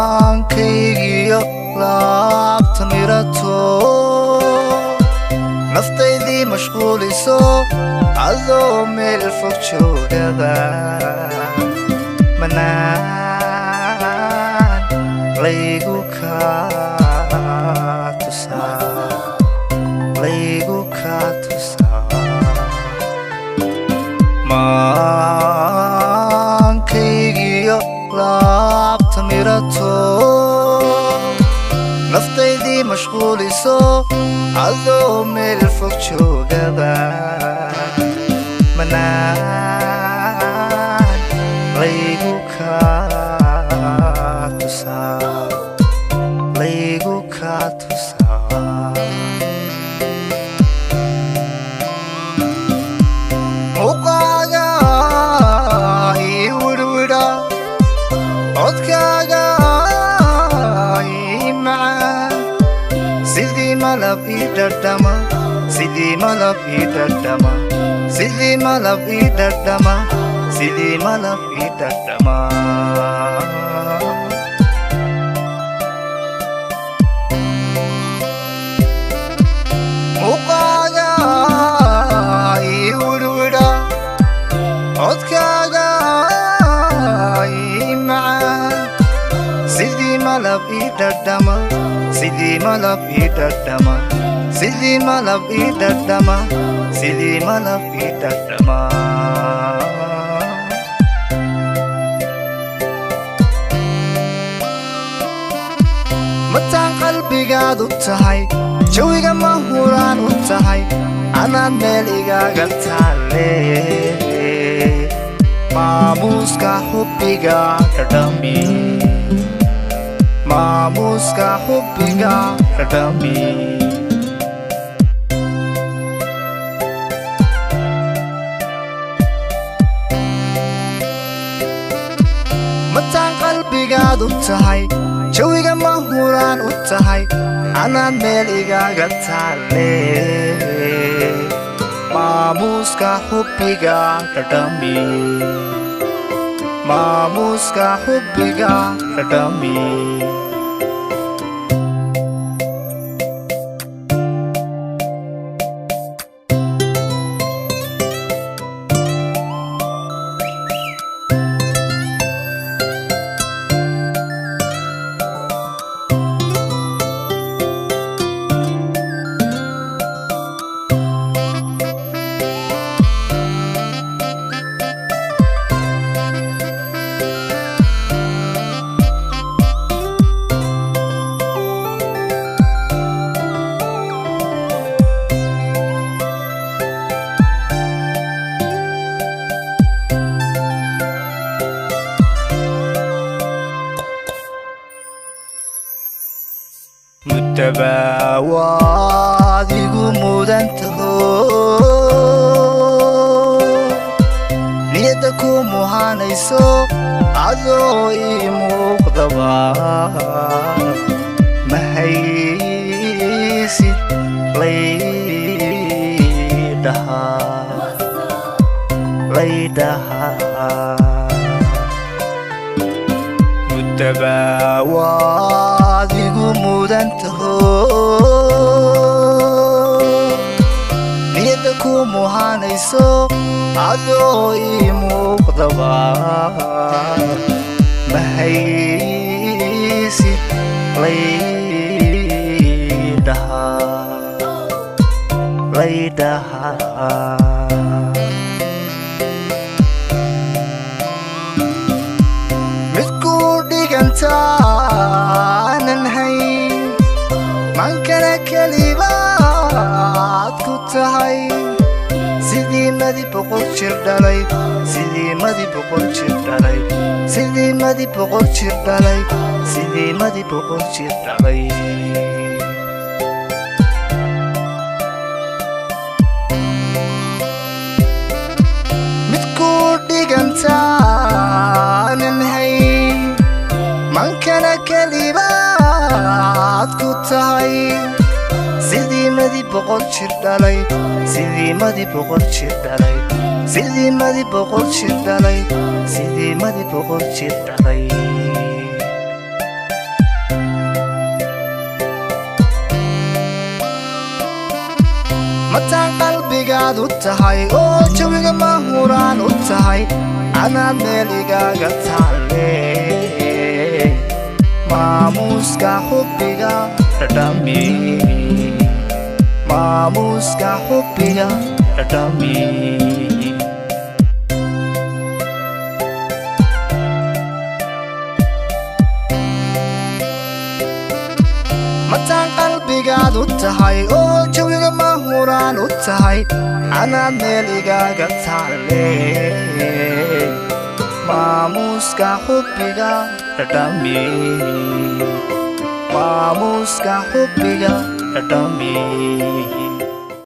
maankaygiyo laabta mirato naftaydii mashquuliso adoo meel fog joogaba manaan laygu kaa tusaa maankaygiyo laabta mirato naftaydii mashquuliso adoo meel fog joogaba manaan laygu kaa tusaa muuqaaga ii wirwidha codkaaga ii macaan sidii malab ii dhadhama sidii malab ii dhadhama sidii malab ii dhadhama sidii malab ii dhadhama muuqaaga ii wirwidha codkaaga ii macaan sidii malab ii dhadhama sidii malab ii dhadhama sidii malab ii dhadhama sidii malab ii dhadhama mataan qalbigaad u tahay jawiga ma huraan u tahay anaad meel igaaga taale maamuuska xubbiga dhadhami maamuuska xubbiga dhadhami mataan qalbigaad u tahay jawiga ma huraan u tahay anaad meel igaaga taale maamuuska xubbiga dhadhami maamuuska xubbiga dhadhami mutabawaad igu mudantaho niyadda ku muhanayso adoo ii muuqdaba ma haysid laydhahaa mutabawaad igu mudantaho niyadda ku muhanayso adoo ii muuqdaba ma haysid laydhahaa aanan hayn mankana kelibaad ku tahay sidii madi boqol jir dhalay sidii madi boqol jir dhalay sidii madi boqol jir dhalay sidii madi boqol jir dhalay mid ku dhigantaanan hayn mankana kelibaad ku tahay sidii madi boqol jir dhalay sidii madi boqol jir dhalay sidii madi boqol jir dhalay sidii madi boqol jir dhalay mataan qalbigaad u tahay oo jawiga mahuraan u tahay anaad meel igaaga taalle maamuuska xubbiga dhadhami maamuuska xubbiga dhadhami mataan qalbigaad u tahay oo jawiga mahuraan u tahay anaad meel igaaga taalle maamuuska xubbiga dhadhami maamuuska xubbiga dhadhami